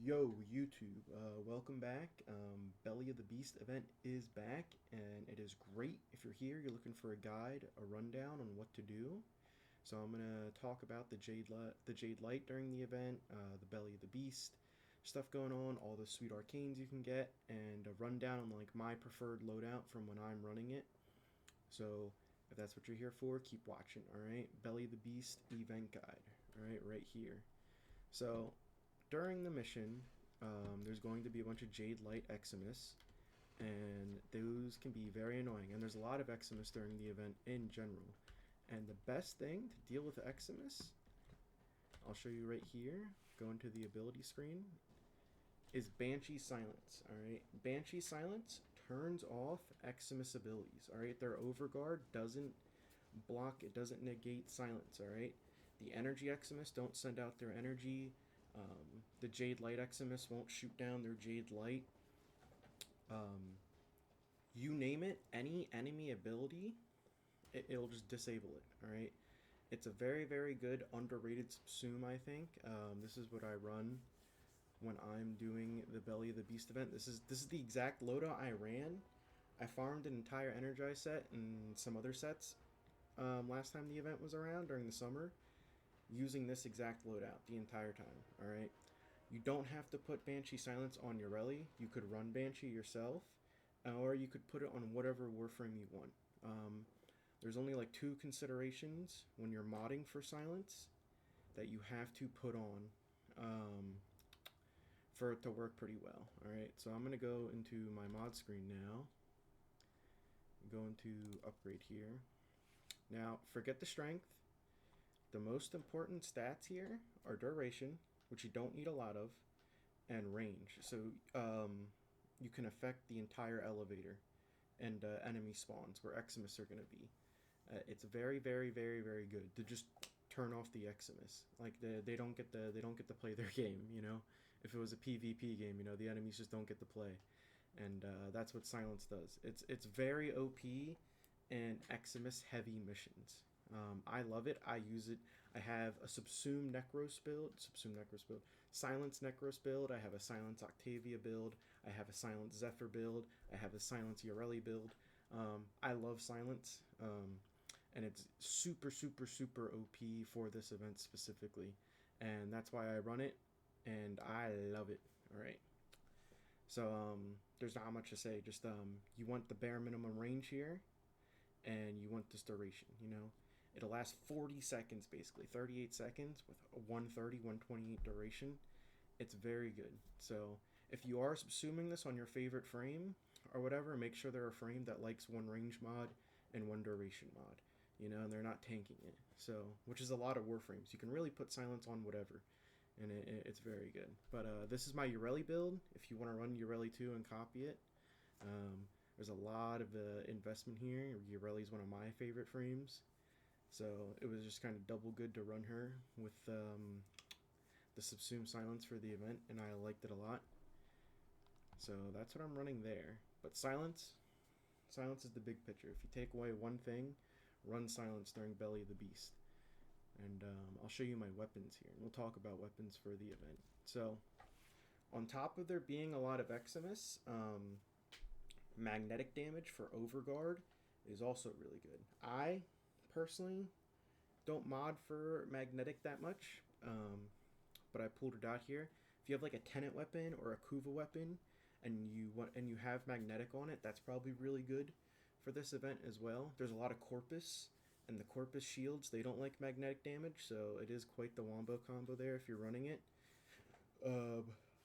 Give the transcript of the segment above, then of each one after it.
Yo, YouTube, welcome back. Belly of the Beast event is back, and it is great. If you're here, you're looking for a guide, a rundown on what to do. So I'm gonna talk about the Jade Light during the event, the Belly of the Beast, stuff going on, all the sweet arcanes you can get, and a rundown on like my preferred loadout from when I'm running it. So if that's what you're here for, keep watching. All right, Belly of the Beast event guide. All right here. So during the mission, there's going to be a bunch of Jade Light Eximus, and those can be very annoying. And there's a lot of Eximus during the event in general. And the best thing to deal with Eximus, I'll show you right here, go into the ability screen, is Banshee Silence. Alright, Banshee Silence turns off Eximus abilities. Alright, their Overguard doesn't block, it doesn't negate silence. Alright, the energy Eximus don't send out their energy. The Jade Light Eximus won't shoot down their Jade Light. You name it, any enemy ability, it'll just disable it. All right, it's a very, very good underrated subsume. I think this is what I run when I'm doing the Belly of the Beast event. This is the exact loadout I ran. I farmed an entire Energize set and some other sets last time the event was around during the summer, using this exact loadout the entire time. Alright, you don't have to put Banshee Silence on your rally. You could run Banshee yourself, or you could put it on whatever Warframe you want. There's only like two considerations when you're modding for Silence that you have to put on for it to work pretty well. Alright, so I'm going to go into my mod screen now. Go into upgrade here. Now, forget the strength. The most important stats here are duration, which you don't need a lot of, and range. So you can affect the entire elevator and enemy spawns where Eximus are going to be. It's very, very, very, very good to just turn off the Eximus. Like they don't get to play their game. You know, if it was a PvP game, you know, the enemies just don't get to play, and that's what Silence does. It's very OP in Eximus heavy missions. I love it. I use it. I have a Subsume Necros build, Silence Necros build. I have a Silence Octavia build. I have a Silence Zephyr build. I have a Silence Yoreli build. I love Silence, and it's super, super, super OP for this event specifically, and that's why I run it, and I love it. All right. So there's not much to say. Just you want the bare minimum range here, and you want this duration. You know. It'll last 40 seconds, basically 38 seconds with a 130, 128 duration. It's very good. So if you are subsuming this on your favorite frame or whatever, make sure they're a frame that likes one range mod and one duration mod. You know, and they're not tanking it. So, which is a lot of Warframes. You can really put Silence on whatever, and it's very good. But this is my Yoreli build. If you want to run Yoreli 2 and copy it, there's a lot of investment here. Yoreli is one of my favorite frames. So it was just kind of double good to run her with the Subsume Silence for the event, and I liked it a lot. So that's what I'm running there. But Silence is the big picture. If you take away one thing, run Silence during Belly of the Beast. And I'll show you my weapons here, and we'll talk about weapons for the event. So on top of there being a lot of Eximus, magnetic damage for Overguard is also really good. I personally don't mod for magnetic that much, but I pulled it out here. If you have like a Tenet weapon or a Kuva weapon and you have magnetic on it, that's probably really good for this event as well. There's a lot of Corpus, and the Corpus shields, they don't like magnetic damage, so it is quite the wombo combo there if you're running it.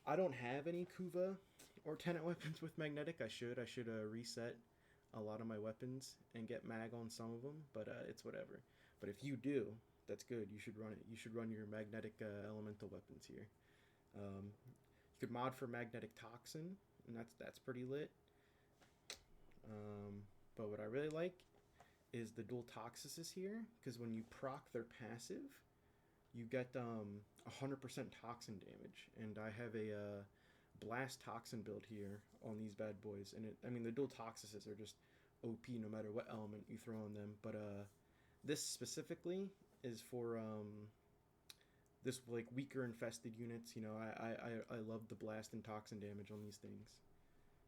I don't have any Kuva or Tenet weapons with magnetic. I should reset a lot of my weapons and get mag on some of them, but it's whatever. But if you do, that's good. You should run it. You should run your magnetic elemental weapons here. You could mod for magnetic toxin, and that's pretty lit. But what I really like is the dual toxices here, because when you proc their passive, you get 100% toxin damage, and I have a blast toxin build here on these bad boys, and I mean the dual toxices are just OP no matter what element you throw on them, but this specifically is for this like weaker infested units. You know, I love the blast and toxin damage on these things.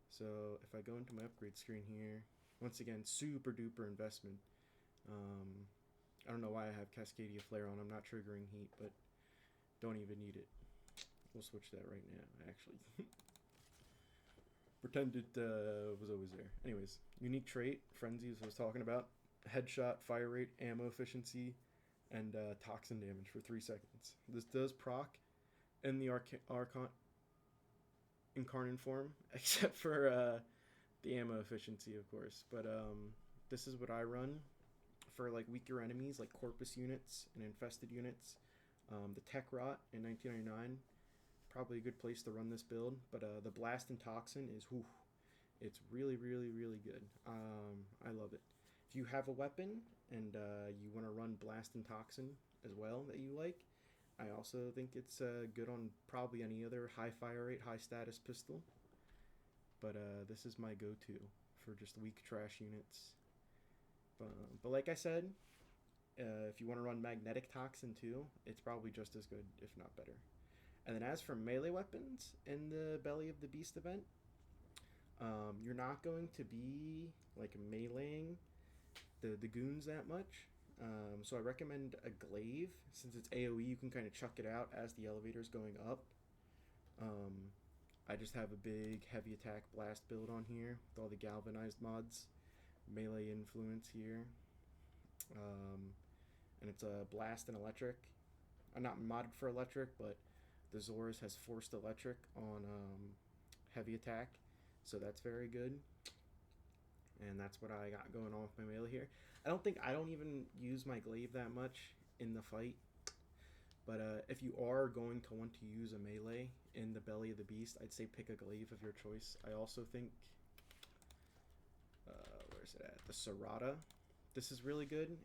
So if I go into my upgrade screen here, once again, super duper investment. I don't know why I have Cascadia Flare on. I'm not triggering heat, but don't even need it. We'll switch that right now, actually. Pretend it was always there. Anyways, unique trait, Frenzy, as I was talking about. Headshot, fire rate, ammo efficiency, and toxin damage for 3 seconds. This does proc in the Incarnate form, except for the ammo efficiency, of course. But this is what I run for like weaker enemies, like Corpus units and infested units. The Tech Rot in 1999, probably a good place to run this build. But the Blast and Toxin is, whew, it's really, really, really good. I love it. If you have a weapon and you want to run Blast and Toxin as well that you like, I also think it's good on probably any other high fire rate, high status pistol. But this is my go-to for just weak trash units. But like I said, if you want to run Magnetic Toxin too, it's probably just as good, if not better. And then as for melee weapons in the Belly of the Beast event, you're not going to be like meleeing the goons that much. So I recommend a glaive. Since it's AoE, you can kind of chuck it out as the elevator's going up. I just have a big heavy attack blast build on here with all the galvanized mods. Melee influence here. And it's a blast and electric. I'm not modded for electric, but the Zorus has forced electric on heavy attack. So that's very good. And that's what I got going on with my melee here. I don't even use my glaive that much in the fight. But if you are going to want to use a melee in the Belly of the Beast, I'd say pick a glaive of your choice. I also think, where's it at? The Serrata. This is really good.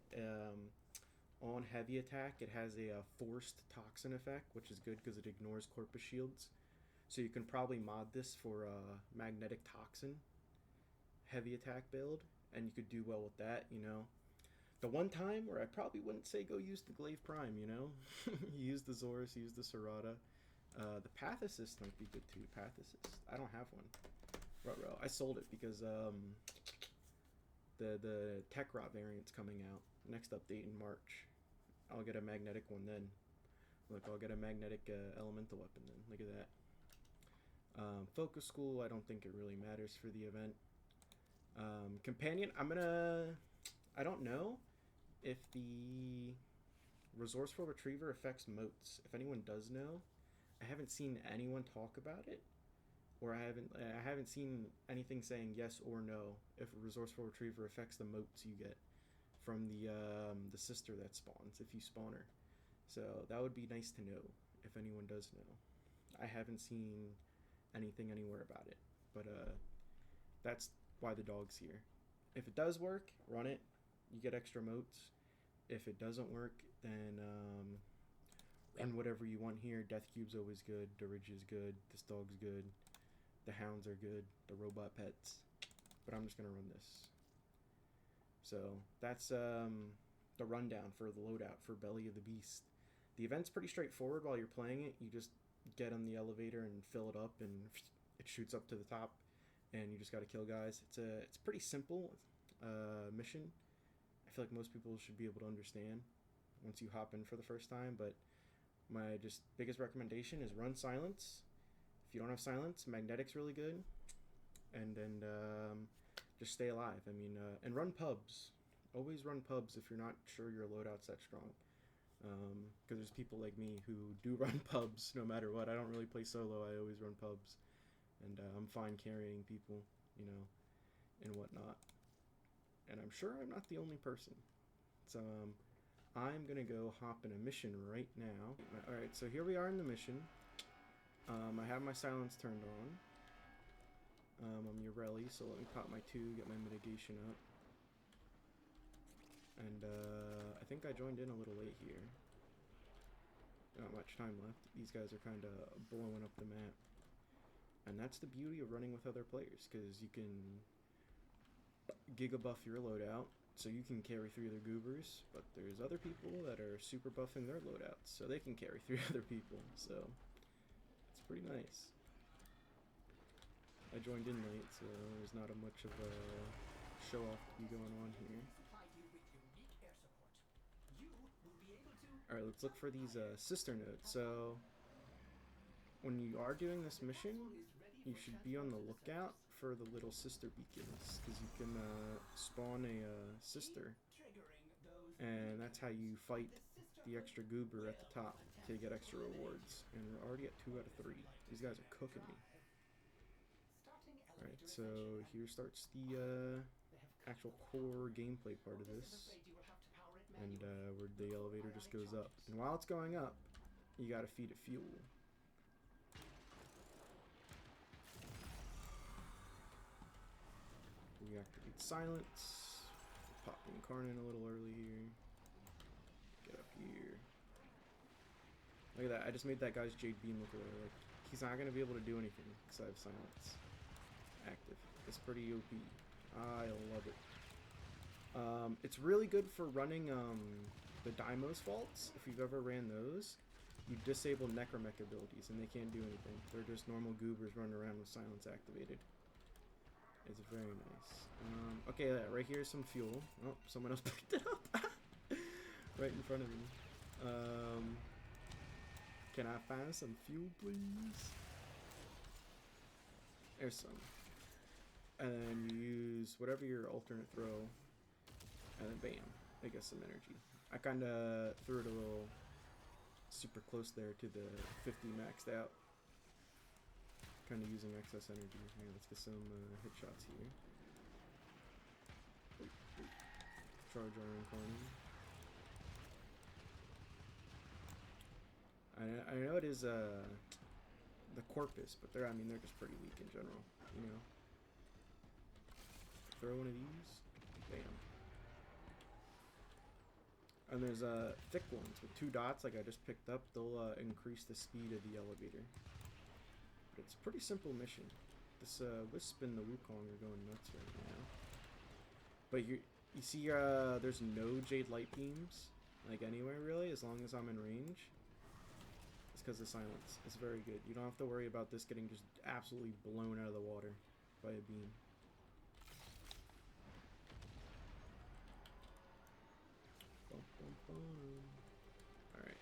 On heavy attack, it has a forced toxin effect, which is good because it ignores Corpus shields. So you can probably mod this for magnetic toxin heavy attack build, and you could do well with that, you know. The one time where I probably wouldn't say go use the Glaive Prime, you know. You use the Zorus, use the Serrata. The Path Assist might be good too. Path Assist. I don't have one. Ruh-roh. I sold it because the Tech Rot variant's coming out. Next update in March. I'll get a magnetic one then. Look, I'll get a magnetic elemental weapon then. Look at that. Focus School, I don't think it really matters for the event. Companion, I don't know if the Resourceful Retriever affects moats. If anyone does know, I haven't seen anyone talk about it, or I haven't seen anything saying yes or no if a Resourceful Retriever affects the moats you get from the sister that spawns if you spawn her. So that would be nice to know if anyone does know. I haven't seen anything anywhere about it, but that's why the dog's here. If it does work, run it. You get extra moats. If it doesn't work, then run whatever you want here. Death Cube's always good. Dirige is good. This dog's good. The hounds are good. The robot pets. But I'm just gonna run this. So that's the rundown for the loadout for Belly of the Beast. The event's pretty straightforward while you're playing it. You just get on the elevator and fill it up, and it shoots up to the top, and you just got to kill guys. It's pretty simple mission. I feel like most people should be able to understand once you hop in for the first time, but my just biggest recommendation is run silence. If you don't have silence, magnetic's really good, and then just stay alive. I mean, and run pubs. Always run pubs if you're not sure your loadout's that strong. Because there's people like me who do run pubs no matter what. I don't really play solo. I always run pubs. And I'm fine carrying people, you know, and whatnot. And I'm sure I'm not the only person. So I'm going to go hop in a mission right now. Alright, so here we are in the mission. I have my silence turned on. I'm Urelli, so let me pop my 2, get my mitigation up. And I think I joined in a little late here. Not much time left. These guys are kind of blowing up the map. And that's the beauty of running with other players, because you can giga buff your loadout, so you can carry 3 other goobers, but there's other people that are super buffing their loadouts, so they can carry 3 other people, so it's pretty nice. I joined in late, so there's not a much of a show-off to be going on here. Alright, let's look for these sister nodes. So, when you are doing this mission, you should be on the lookout for the little sister beacons, because you can spawn a sister, and that's how you fight the extra goober at the top to get extra rewards. And we're already at 2 out of 3. These guys are cooking me. Alright, so here starts the actual core gameplay part of this, and where the elevator just goes up. And while it's going up, you gotta feed it fuel. We activate silence. Pop Incarnate a little early here. Get up here. Look at that, I just made that guy's Jade Beam look away. Like, he's not gonna be able to do anything because I have silence active. It's pretty OP. I love it. It's really good for running the Daimos faults. If you've ever ran those, you disable Necromech abilities and they can't do anything. They're just normal goobers running around with silence activated. It's very nice. Okay, right here is some fuel. Oh, someone else picked it up. Right in front of me. Can I find some fuel, please? There's some. And then you use whatever your alternate throw, and then bam, it gets some energy. I kind of threw it a little super close there to the 50 maxed out. Kind of using excess energy. Hey, let's get some hit shots here. Charge our Incarnate. I know it is the Corpus, but they're just pretty weak in general, you know. Throw one of these, bam. And there's thick ones with 2 dots, like I just picked up. They'll increase the speed of the elevator. But it's a pretty simple mission. This Wisp and the Wukong are going nuts right now. But you see, there's no Jade Light Beams, like anywhere really, as long as I'm in range. It's because of silence. It's very good. You don't have to worry about this getting just absolutely blown out of the water by a beam. Alright.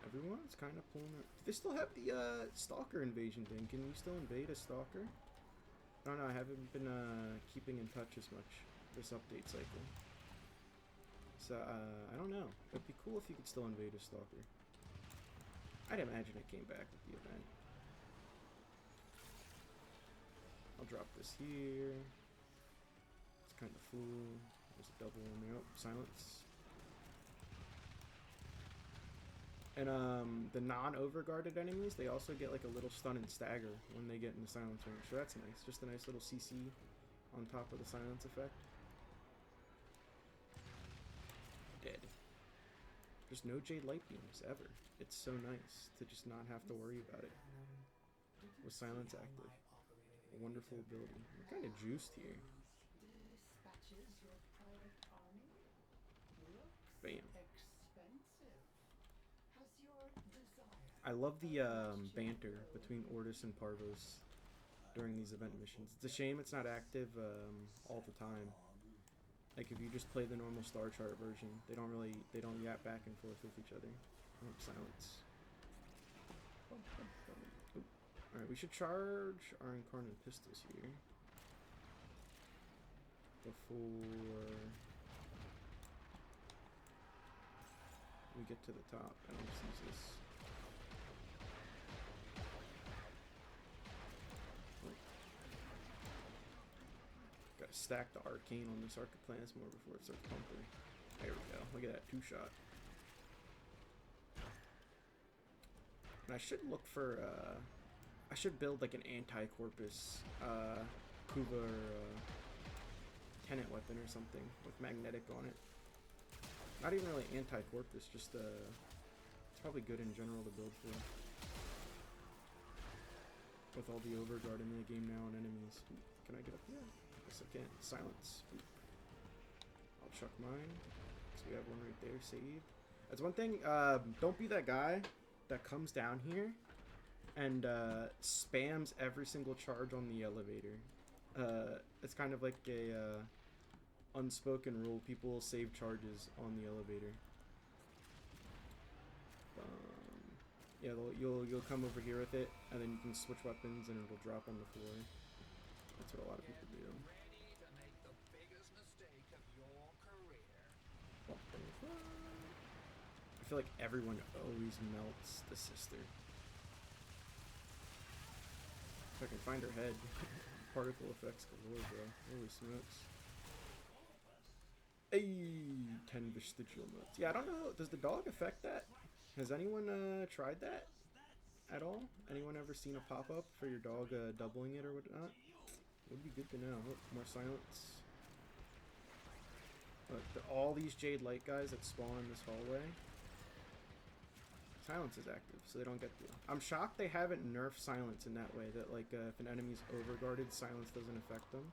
Everyone's kind of pulling up. They still have the Stalker invasion thing. Can you still invade a Stalker? I don't know. I haven't been keeping in touch as much this update cycle. So, I don't know. It'd be cool if you could still invade a Stalker. I'd imagine it came back with the event. I'll drop this here. It's kind of full. There's a double in there. Oh, silence. And the non-overguarded enemies, they also get like a little stun and stagger when they get in the silence range. So that's nice. Just a nice little CC on top of the silence effect. Dead. There's no Jade Light Beams ever. It's so nice to just not have to worry about it with silence active. A wonderful ability. We're kind of juiced here. Bam. I love the banter between Ortis and Parvos during these event missions. It's a shame it's not active all the time. Like if you just play the normal Star Chart version, they don't yap back and forth with each other. Oh, silence. Alright, we should charge our Incarnate pistols here before we get to the top. And I'll just use this. Gotta stack the Arcane on this Archiplasma before it starts pumping. There we go. Look at that 2-shot. And I should look for, I should build like an anti-Corpus Kuva or Tenet weapon or something with magnetic on it. Not even really anti-Corpus, just it's probably good in general to build for. with all the overguard in the game now and enemies. Can I get up here? I guess I can. Silence. I'll chuck mine. So we have one right there saved. That's one thing. Don't be that guy that comes down here and spams every single charge on the elevator. It's kind of like a unspoken rule. People will save charges on the elevator. Yeah, you'll come over here with it, and then you can switch weapons, and it'll drop on the floor. That's what a lot of people do. I feel like everyone always melts the sister. If I can find her head. Particle effects galore, bro. Holy smokes. Hey, 10 vestigial notes. Yeah, I don't know. Does the dog affect that? Has anyone tried that at all? Anyone ever seen a pop-up for your dog doubling it or whatnot? Would be good to know. Oh, more silence. Look, all these Jade Light guys that spawn in this hallway. Silence is active, so they don't get through. I'm shocked they haven't nerfed silence in that way, that like if an enemy's overguarded, silence doesn't affect them.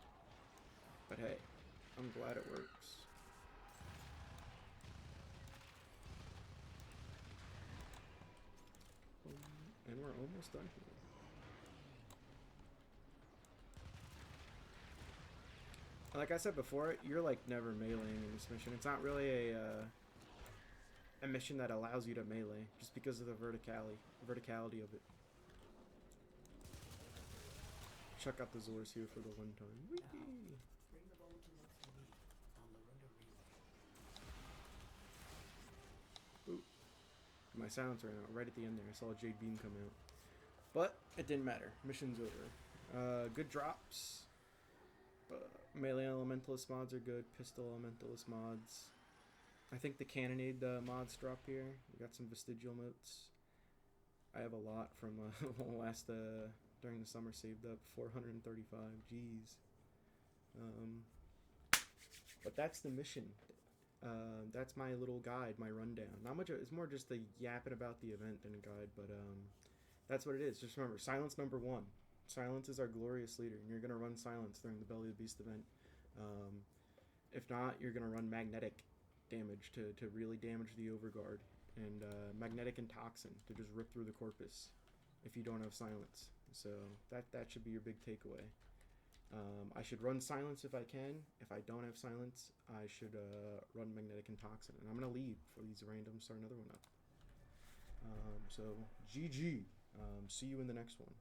But hey, I'm glad it works. And we're almost done here. Like I said before, you're like never meleeing in this mission. It's not really a mission that allows you to melee, just because of the verticality of it. Check out the Zors here for the one time. Whee! Ooh. My silence ran out right at the end there. I saw a Jade Beam come out. But it didn't matter. Mission's over. Good drops. Melee Elementalist mods are good. Pistol Elementalist mods. I think the Cannonade mods drop here. We got some Vestigial Motes. I have a lot from last during the summer saved up. 435. Jeez. But that's the mission. That's my little guide, my rundown. Not much. It's more just the yapping about the event than a guide, but that's what it is. Just remember, silence number 1. Silence is our glorious leader, and you're gonna run silence during the Belly of the Beast event. If not, you're gonna run magnetic damage to really damage the overguard, and magnetic and toxin to just rip through the corpus if you don't have silence. So that should be your big takeaway. I should run silence if I can. If I don't have silence, I should run magnetic and toxin. And I'm gonna leave for these random. Start another one up. So GG. See you in the next one.